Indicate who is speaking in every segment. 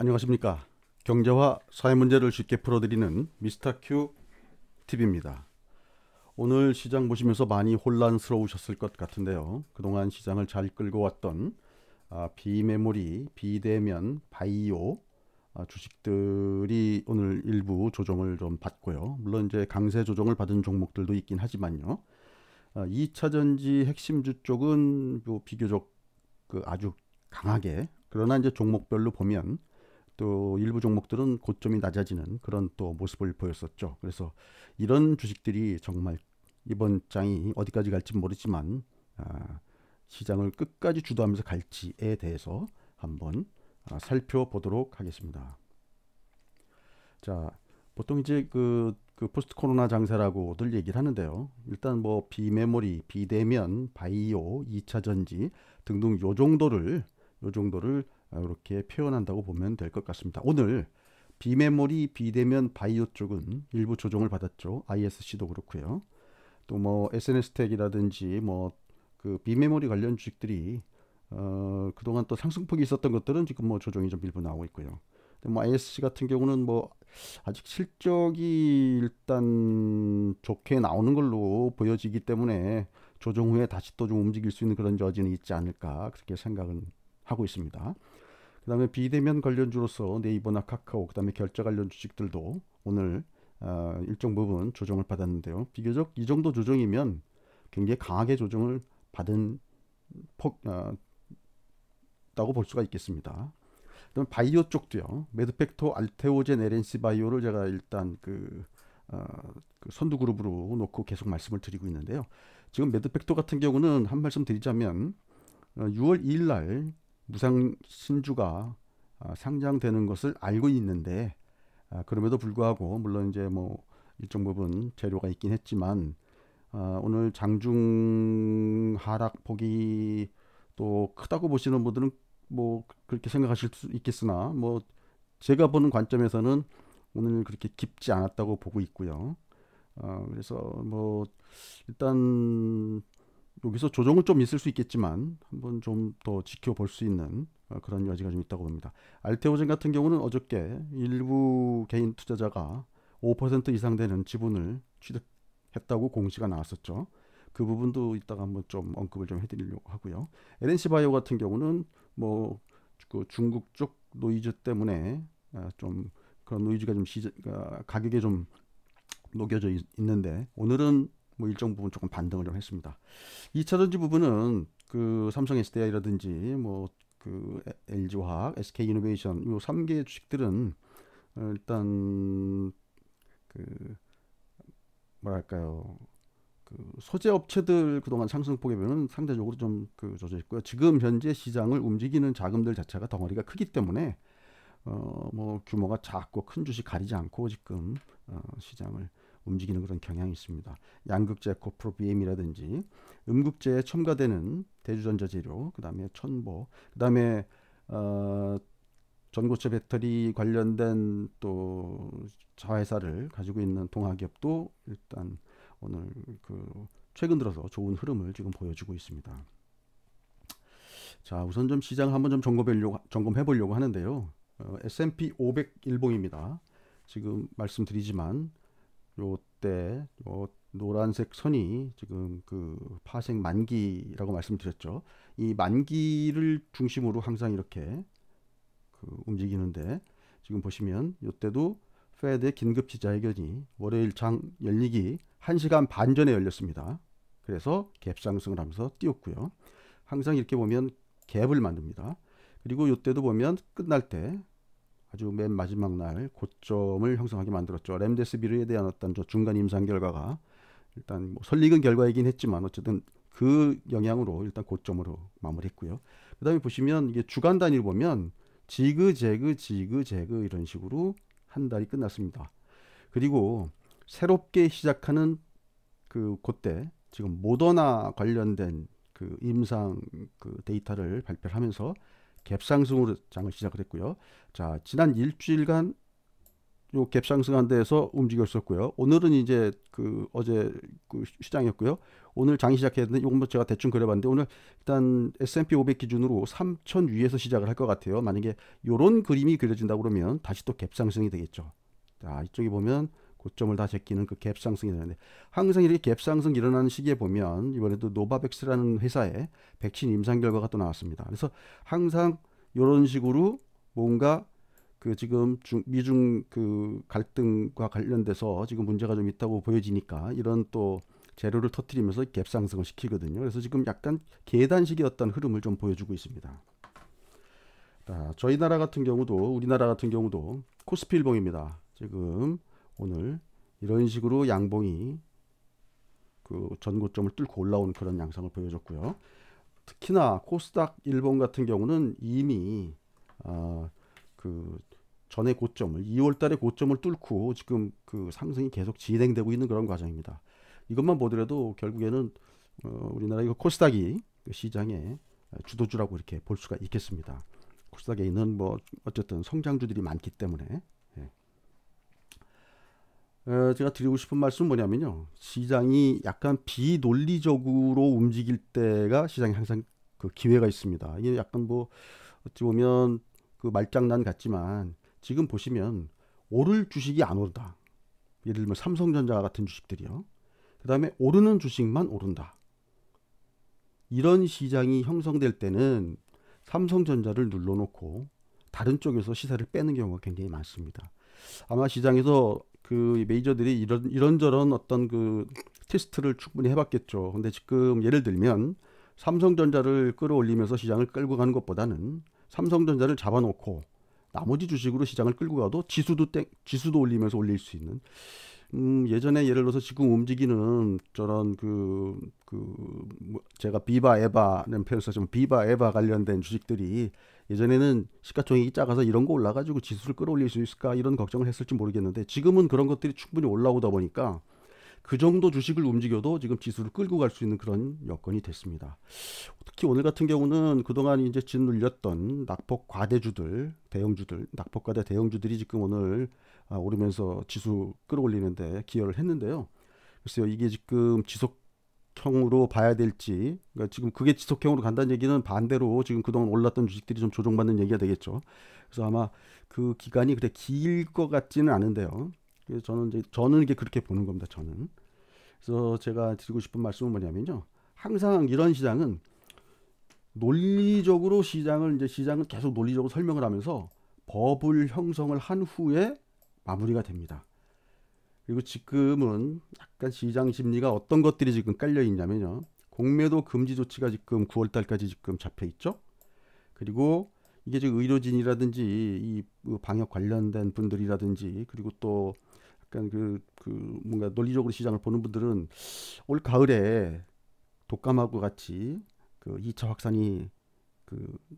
Speaker 1: 안녕하십니까. 경제와 사회 문제를 쉽게 풀어드리는 미스터 큐 TV입니다. 오늘 시장 보시면서 많이 혼란스러우셨을 것 같은데요. 그동안 시장을 잘 끌고 왔던 비메모리, 비대면, 바이오 주식들이 오늘 일부 조정을 좀 받고요. 물론 이제 강세 조정을 받은 종목들도 있긴 하지만요. 2차 전지 핵심주 쪽은 비교적 아주 강하게, 그러나 이제 종목별로 보면 또 일부 종목들은 고점이 낮아지는 그런 또 모습을 보였었죠. 그래서 이런 주식들이 정말 이번 장이 어디까지 갈지 모르지만 시장을 끝까지 주도하면서 갈지에 대해서 한번 살펴보도록 하겠습니다. 자, 보통 이제 그 포스트 코로나 장세라고들 얘기를 하는데요. 일단 뭐 비메모리, 비대면, 바이오, 2차 전지 등등 요 정도를 이렇게 표현한다고 보면 될 것 같습니다. 오늘 비메모리, 비대면, 바이오 쪽은 일부 조정을 받았죠. ISC도 그렇고요. 또 뭐 SNS텍이라든지 뭐 그 비메모리 관련 주식들이 그동안 또 상승폭이 있었던 것들은 지금 뭐 조정이 좀 일부 나오고 있고요. 뭐 ISC 같은 경우는 뭐 아직 실적이 일단 좋게 나오는 걸로 보여지기 때문에 조정 후에 다시 또 좀 움직일 수 있는 그런 여지는 있지 않을까 그렇게 생각은 하고 있습니다. 그다음에 비대면 관련주로서 네이버나 카카오, 그다음에 결제 관련 주식들도 오늘 일정 부분 조정을 받았는데요. 비교적 이 정도 조정이면 굉장히 강하게 조정을 받은 다고 볼 수가 있겠습니다. 그다음 바이오 쪽도요. 메드팩토, 알테오젠, LNC 바이오를 제가 일단 그 선두 그룹으로 놓고 계속 말씀을 드리고 있는데요. 지금 메드팩토 같은 경우는 한 말씀 드리자면 6월 2일 날 무상 신주가 상장되는 것을 알고 있는데 그럼에도 불구하고 물론 이제 뭐 일정 부분 재료가 있긴 했지만 오늘 장중 하락폭이 또 크다고 보시는 분들은 뭐 그렇게 생각하실 수 있겠으나 뭐 제가 보는 관점에서는 오늘 그렇게 깊지 않았다고 보고 있고요. 그래서 뭐 일단 여기서 조정은 좀 있을 수 있겠지만 한번 좀 더 지켜볼 수 있는 그런 여지가 좀 있다고 봅니다. 알테오젠 같은 경우는 어저께 일부 개인 투자자가 5% 이상 되는 지분을 취득했다고 공시가 나왔었죠. 그 부분도 이따가 한번 좀 언급을 좀 해드리려고 하고요. LNC 바이오 같은 경우는 뭐 그 중국 쪽 노이즈 때문에 좀 그런 노이즈가 좀 가격에 좀 녹여져 있는데 오늘은 뭐 일정 부분 조금 반등을 좀 했습니다. 2차 전지 부분은 그 삼성 SDI라든지 뭐 그 LG화학, SK이노베이션 요 3개 주식들은 일단 그 뭐랄까요? 그 소재 업체들 그동안 상승폭에 비하면 상대적으로 좀 젖어 있고요. 지금 현재 시장을 움직이는 자금들 자체가 덩어리가 크기 때문에 뭐 규모가 작고 큰 주식 가리지 않고 지금 시장을 움직이는 그런 경향이 있습니다. 양극재, 코프로, BM이라든지 음극재에 첨가되는 대주전자재료, 그다음에 천보, 그다음에 전고체 배터리 관련된 또 자회사를 가지고 있는 동화기업도 일단 오늘 최근 들어서 좋은 흐름을 지금 보여주고 있습니다. 자, 우선 좀 시장 한번 좀 점검해 보려고 하는데요. S&P 500 일봉입니다. 지금 말씀드리지만 요때 노란색 선이 지금 그 파생 만기라고 말씀드렸죠. 이 만기를 중심으로 항상 이렇게 움직이는데 지금 보시면 요때도 페드의 긴급 기자회견이 월요일 장 열리기 1시간 반 전에 열렸습니다. 그래서 갭 상승을 하면서 뛰었고요. 항상 이렇게 보면 갭을 만듭니다. 그리고 요때도 보면 끝날 때 아주 맨 마지막 날 고점을 형성하게 만들었죠. 렘데스비르에 대한 어떤 중간 임상 결과가 일단 뭐 설익은 결과이긴 했지만 어쨌든 그 영향으로 일단 고점으로 마무리했고요. 그 다음에 보시면 이게 주간 단위를 보면 지그재그 이런 식으로 한 달이 끝났습니다. 그리고 새롭게 시작하는 그때 지금 모더나 관련된 그 임상 데이터를 발표를 하면서 갭상승으로 장을 시작을 했고요. 자, 지난 일주일간 요 갭 상승한 데에서 움직였었고요. 오늘은 이제 그 어제 그 시장이었고요. 오늘 장이 시작했는데 이건 뭐 제가 대충 그려봤는데 오늘 일단 S&P 500 기준으로 3,000 위에서 시작을 할 것 같아요. 만약에 요런 그림이 그려진다 그러면 다시 또 갭 상승이 되겠죠. 자, 이쪽에 보면 고점을 다 제끼는 그 갭 상승이 되는데 항상 이렇게 갭 상승 일어나는 시기에 보면 이번에도 노바백스라는 회사의 백신 임상 결과가 또 나왔습니다. 그래서 항상 이런 식으로 뭔가 그 지금 미중 그 갈등과 관련돼서 지금 문제가 좀 있다고 보여지니까 이런 또 재료를 터뜨리면서 갭 상승을 시키거든요. 그래서 지금 약간 계단식의 어떤 흐름을 좀 보여주고 있습니다. 자, 저희 나라 같은 경우도 우리나라 같은 경우도 코스피 일봉입니다. 지금 오늘 이런 식으로 양봉이 그 전고점을 뚫고 올라오는 그런 양상을 보여줬고요. 특히나 코스닥 일본 같은 경우는 이미 그 전의 고점을 2월 달에 고점을 뚫고 지금 그 상승이 계속 진행되고 있는 그런 과정입니다. 이것만 보더라도 결국에는 우리나라 이거 코스닥이 그 시장의 주도주라고 이렇게 볼 수가 있겠습니다. 코스닥에 있는 뭐 어쨌든 성장주들이 많기 때문에 제가 드리고 싶은 말씀은 뭐냐면요. 시장이 약간 비논리적으로 움직일 때가 시장에 항상 그 기회가 있습니다. 이게 약간 뭐 어찌 보면 그 말장난 같지만 지금 보시면 오를 주식이 안 오른다. 예를 들면 삼성전자 같은 주식들이요. 그 다음에 오르는 주식만 오른다. 이런 시장이 형성될 때는 삼성전자를 눌러놓고 다른 쪽에서 시세를 빼는 경우가 굉장히 많습니다. 아마 시장에서 그 메이저들이 이런저런 어떤 그 테스트를 충분히 해봤겠죠. 근데 지금 예를 들면 삼성전자를 끌어올리면서 시장을 끌고 가는 것보다는 삼성전자를 잡아놓고 나머지 주식으로 시장을 끌고 가도 지수도 올리면서 올릴 수 있는 예전에 예를 들어서 지금 움직이는 저런 뭐 제가 비바 에바는 표현 썼지만 비바 에바 관련된 주식들이 예전에는 시가총액이 작아서 이런 거 올라가지고 지수를 끌어올릴 수 있을까 이런 걱정을 했을지 모르겠는데 지금은 그런 것들이 충분히 올라오다 보니까 그 정도 주식을 움직여도 지금 지수를 끌고 갈 수 있는 그런 여건이 됐습니다. 특히 오늘 같은 경우는 그동안 이제 짓눌렸던 낙폭 과대주들, 대형주들, 낙폭 과대 대형주들이 지금 오늘 오르면서 지수 끌어올리는데 기여를 했는데요. 글쎄요, 이게 지금 지속형으로 봐야 될지, 그러니까 지금 그게 지속형으로 간다는 얘기는 반대로 지금 그동안 올랐던 주식들이 좀 조정받는 얘기가 되겠죠. 그래서 아마 그 기간이 그렇게 길 것 같지는 않은데요. 그래서 저는 이게 그렇게 보는 겁니다. 저는. 그래서 제가 드리고 싶은 말씀은 뭐냐면요. 항상 이런 시장은 논리적으로 시장은 계속 논리적으로 설명을 하면서 버블 형성을 한 후에 마무리가 됩니다. 그리고 지금은 약간 시장 심리가 어떤 것들이 지금 깔려 있냐면요. 공매도 금지 조치가 지금 9월 달까지 지금 잡혀 있죠. 그리고 이게 지금 의료진이라든지 이 방역 관련된 분들이라든지 그리고 또 약간 뭔가 논리적으로 시장을 보는 분들은 올 가을에 독감하고 같이 그 2차 확산이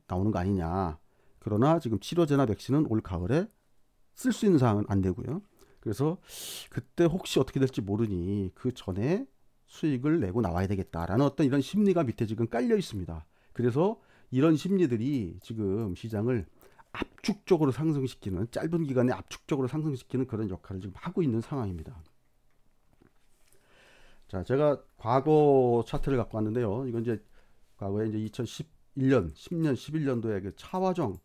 Speaker 1: 나오는 거 아니냐. 그러나 지금 치료제나 백신은 올 가을에 쓸 수 있는 상황은 안 되고요. 그래서 그때 혹시 어떻게 될지 모르니 그 전에 수익을 내고 나와야 되겠다라는 어떤 이런 심리가 밑에 지금 깔려 있습니다. 그래서 이런 심리들이 지금 시장을 압축적으로 상승시키는 짧은 기간에 압축적으로 상승시키는 그런 역할을 지금 하고 있는 상황입니다. 자, 제가 과거 차트를 갖고 왔는데요. 이건 이제 과거에 이제 2011년, 10년, 11년도에 그 차화정,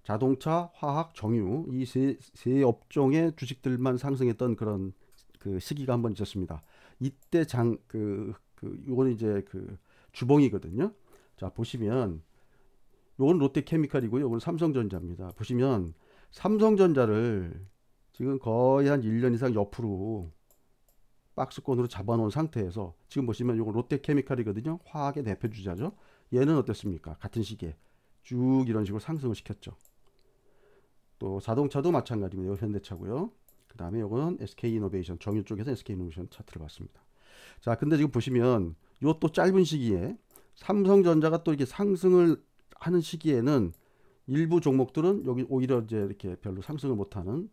Speaker 1: 자동차, 화학, 정유 이 세 업종의 주식들만 상승했던 그런 그 시기가 한번 있었습니다. 이때 요거는 이제 주봉이거든요. 자, 보시면 요건 롯데케미칼이고요. 요건 삼성전자입니다. 보시면 삼성전자를 지금 거의 한 1년 이상 옆으로 박스권으로 잡아놓은 상태에서 지금 보시면 요건 롯데케미칼이거든요. 화학의 대표 주자죠. 얘는 어땠습니까? 같은 시기에 쭉 이런 식으로 상승을 시켰죠. 또 자동차도 마찬가지입니다. 현대차고요. 그 다음에 요거는 SK이노베이션, 정유 쪽에서 SK이노베이션 차트를 봤습니다. 자, 근데 지금 보시면 요 또 짧은 시기에 삼성전자가 또 이렇게 상승을 하는 시기에는 일부 종목들은 여기 오히려 이제 이렇게 별로 상승을 못하는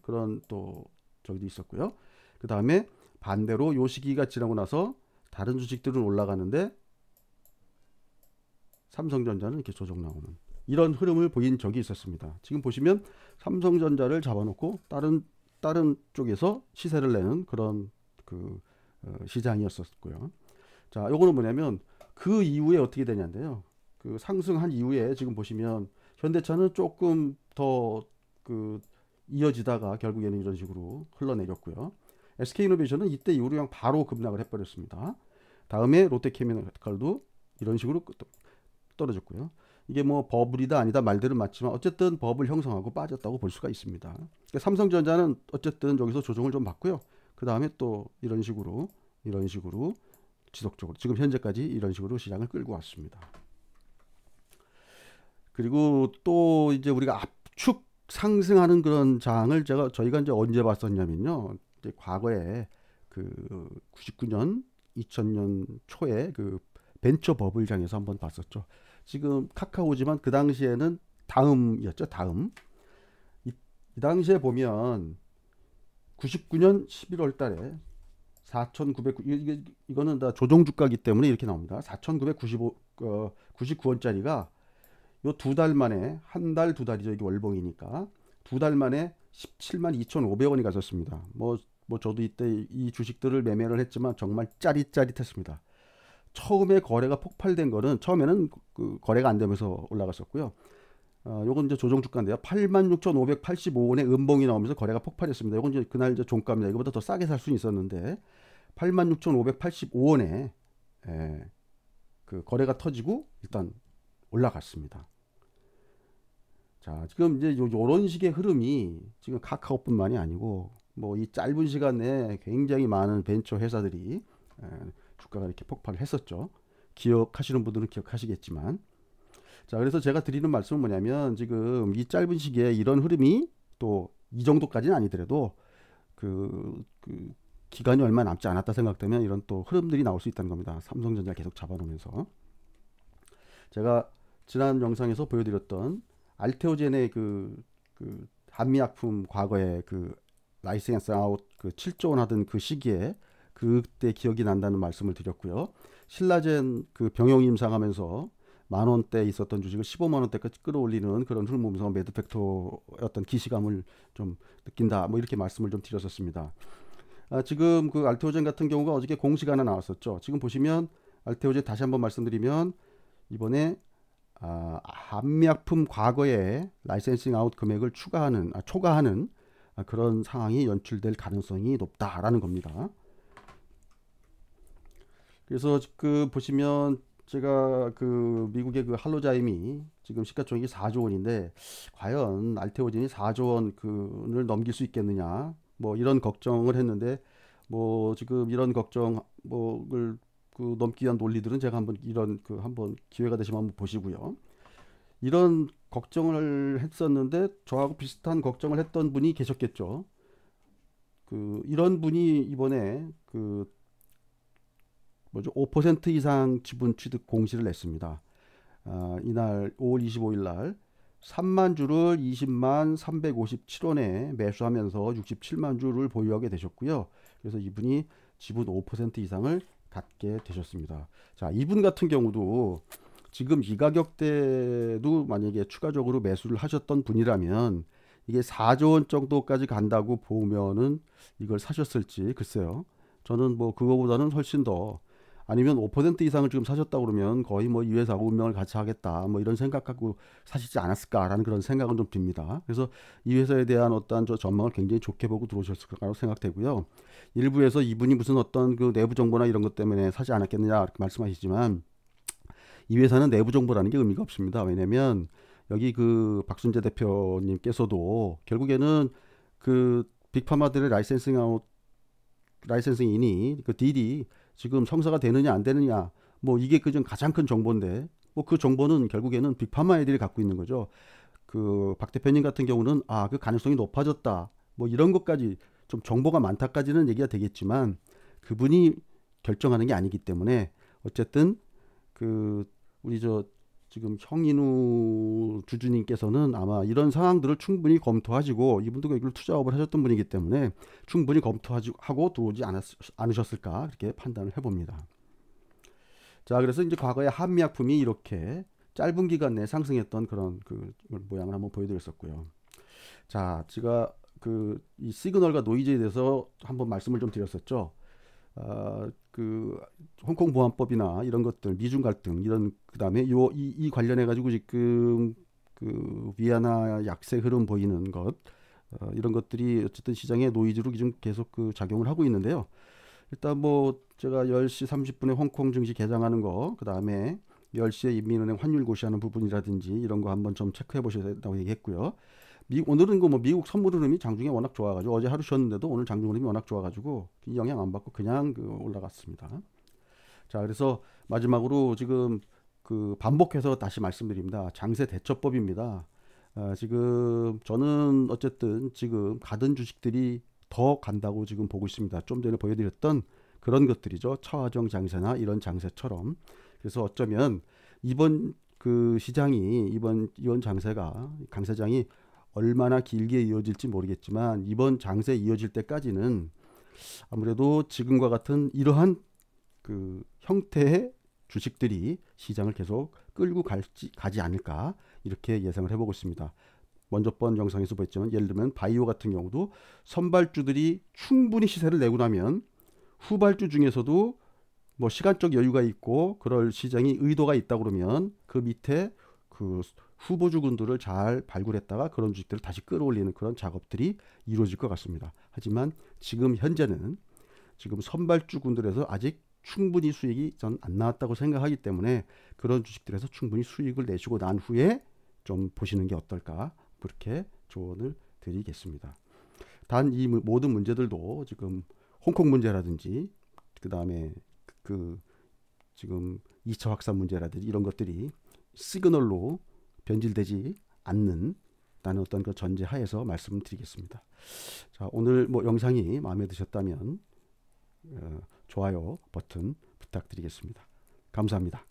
Speaker 1: 그런 또 저기도 있었고요. 그 다음에 반대로 요 시기가 지나고 나서 다른 주식들은 올라가는데 삼성전자는 이렇게 조정 나오는 이런 흐름을 보인 적이 있었습니다. 지금 보시면 삼성전자를 잡아놓고 다른 쪽에서 시세를 내는 그런 시장이었었고요. 자, 요거는 뭐냐면 그 이후에 어떻게 되냐인데요. 그 상승한 이후에 지금 보시면 현대차는 조금 더 이어지다가 결국에는 이런 식으로 흘러내렸고요. SK이노베이션은 이때 이후로 그냥 바로 급락을 해버렸습니다. 다음에 롯데케미칼도 이런 식으로 떨어졌고요. 이게 뭐 버블이다 아니다 말들은 맞지만 어쨌든 버블 형성하고 빠졌다고 볼 수가 있습니다. 그러니까 삼성전자는 어쨌든 여기서 조정을 좀 받고요. 그 다음에 또 이런 식으로 지속적으로 지금 현재까지 이런 식으로 시장을 끌고 왔습니다. 그리고 또 이제 우리가 압축 상승하는 그런 장을 저희가 이제 언제 봤었냐면요. 이제 과거에 99년, 2000년 초에 벤처 버블장에서 한번 봤었죠. 지금 카카오지만 그 당시에는 다음이었죠. 다음. 이 당시에 보면 99년 11월 달에 4,900 이거는 다 조정주가기 때문에 이렇게 나옵니다. 4,999원짜리가 요 2달 만에 한 달 두 달이죠. 이게 월봉이니까 2달 만에 17만 2,500원이 갔었습니다. 뭐 저도 이때 이 주식들을 매매를 했지만 정말 짜릿짜릿했습니다. 처음에 거래가 폭발된 거는 처음에는 거래가 안 되면서 올라갔었고요. 요건 이제 조정주가인데요. 86,585원의 음봉이 나오면서 거래가 폭발했습니다. 요건 이제 그날 이제 종가입니다. 이거보다 더 싸게 살 수는 있었는데 86,585원에 거래가 터지고 일단 올라갔습니다. 자, 지금 이제 요런 식의 흐름이 지금 카카오뿐만이 아니고 뭐 이 짧은 시간 내에 굉장히 많은 벤처 회사들이 주가가 이렇게 폭발을 했었죠. 기억하시는 분들은 기억하시겠지만, 자, 그래서 제가 드리는 말씀은 뭐냐면 지금 이 짧은 시기에 이런 흐름이 또 이 정도까지는 아니더라도 기간이 얼마 남지 않았다 생각되면 이런 또 흐름들이 나올 수 있다는 겁니다. 삼성전자 계속 잡아놓으면서 제가 지난 영상에서 보여드렸던 알테오젠의 한미약품 과거에 라이센스 아웃 7조 원 하던 그 시기에 그때 기억이 난다는 말씀을 드렸고요. 신라젠 병용 임상하면서 만원대 있었던 주식을 15만원대까지 끌어올리는 그런 흐름보면서 매드팩토의 어떤 기시감을 좀 느낀다. 뭐 이렇게 말씀을 좀 드렸었습니다. 지금 알테오젠 같은 경우가 어저께 공시가 하나 나왔었죠. 지금 보시면 알테오젠 다시 한번 말씀드리면 이번에 한미약품 과거에 라이센싱 아웃 금액을 초과하는 그런 상황이 연출될 가능성이 높다라는 겁니다. 그래서 보시면 제가 미국의 할로자임이 지금 시가총액이 4조 원인데 과연 알테오젠이 4조 원을 넘길 수 있겠느냐 뭐 이런 걱정을 했는데 뭐 지금 이런 걱정을 넘기 위한 논리들은 제가 한번 한번 기회가 되시면 한번 보시고요. 이런 걱정을 했었는데 저하고 비슷한 걱정을 했던 분이 계셨겠죠. 이런 분이 이번에 5% 이상 지분 취득 공시를 냈습니다. 이날 5월 25일 날 3만 주를 20만 357원에 매수하면서 67만 주를 보유하게 되셨고요. 그래서 이분이 지분 5% 이상을 갖게 되셨습니다. 자, 이분 같은 경우도 지금 이 가격대도 만약에 추가적으로 매수를 하셨던 분이라면 이게 4조 원 정도까지 간다고 보면은 이걸 사셨을지 글쎄요. 저는 뭐 그거보다는 훨씬 더 아니면 5% 이상을 지금 사셨다 그러면 거의 뭐 이 회사하고 운명을 같이 하겠다 뭐 이런 생각하고 사시지 않았을까라는 그런 생각은 좀 듭니다. 그래서 이 회사에 대한 어떤 전망을 굉장히 좋게 보고 들어오셨을 거라고 생각되고요. 일부에서 이분이 무슨 어떤 내부 정보나 이런 것 때문에 사지 않았겠느냐 이렇게 말씀하시지만 이 회사는 내부 정보라는 게 의미가 없습니다. 왜냐면 여기 박순재 대표님께서도 결국에는 빅파마들의 라이센싱인이 딜이 지금 성사가 되느냐 안 되느냐 뭐 이게 가장 큰 정보인데 뭐 그 정보는 결국에는 빅파마 애들이 갖고 있는 거죠. 박 대표님 같은 경우는 그 가능성이 높아졌다 뭐 이런 것까지 좀 정보가 많다까지는 얘기가 되겠지만 그분이 결정하는 게 아니기 때문에 어쨌든 우리 지금 형인우 주주님께서는 아마 이런 상황들을 충분히 검토하시고 이분도 이걸 투자업을 하셨던 분이기 때문에 충분히 검토하고 들어오지 않으셨을까 그렇게 판단을 해봅니다. 자, 그래서 이제 과거에 한미약품이 이렇게 짧은 기간 내에 상승했던 그런 그 모양을 한번 보여드렸었고요. 자, 제가 이 시그널과 노이즈에 대해서 한번 말씀을 좀 드렸었죠. 그 홍콩 보안법이나 이런 것들, 미중 갈등 이런 그다음에 이 관련해 가지고 지금 그 위안화 약세 흐름 보이는 것 이런 것들이 어쨌든 시장의 노이즈로 지금 계속 그 작용을 하고 있는데요. 일단 뭐 제가 10시 30분에 홍콩 증시 개장하는 거, 그다음에 10시에 인민은행 환율 고시하는 부분이라든지 이런 거 한번 좀 체크해 보셔야 된다고 얘기했고요. 오늘은 뭐 미국 선물 흐름이 장중에 워낙 좋아가지고 어제 하루 쉬었는데도 오늘 장중 흐름이 워낙 좋아가지고 영향 안 받고 그냥 올라갔습니다. 자, 그래서 마지막으로 지금 그 반복해서 다시 말씀드립니다. 장세 대처법입니다. 지금 저는 어쨌든 지금 가든 주식들이 더 간다고 지금 보고 있습니다. 좀 전에 보여드렸던 그런 것들이죠. 차화정 장세나 이런 장세처럼. 그래서 어쩌면 이번 그 시장이 이번 장세가 강세장이 얼마나 길게 이어질지 모르겠지만 이번 장세 이어질 때까지는 아무래도 지금과 같은 이러한 그 형태의 주식들이 시장을 계속 끌고 가지 않을까 이렇게 예상을 해보고 있습니다. 먼저 번 영상에서 보였지만 예를 들면 바이오 같은 경우도 선발주들이 충분히 시세를 내고 나면 후발주 중에서도 뭐 시간적 여유가 있고 그럴 시장이 의도가 있다 그러면 그 밑에 그 후보주군들을 잘 발굴했다가 그런 주식들을 다시 끌어올리는 그런 작업들이 이루어질 것 같습니다. 하지만 지금 현재는 지금 선발주군들에서 아직 충분히 수익이 전 안 나왔다고 생각하기 때문에 그런 주식들에서 충분히 수익을 내시고 난 후에 좀 보시는 게 어떨까 그렇게 조언을 드리겠습니다. 단 이 모든 문제들도 지금 홍콩 문제라든지 그 다음에 그 지금 2차 확산 문제라든지 이런 것들이 시그널로 변질되지 않는 라는 어떤 그 전제 하에서 말씀드리겠습니다. 자, 오늘 뭐 영상이 마음에 드셨다면 좋아요 버튼 부탁드리겠습니다. 감사합니다.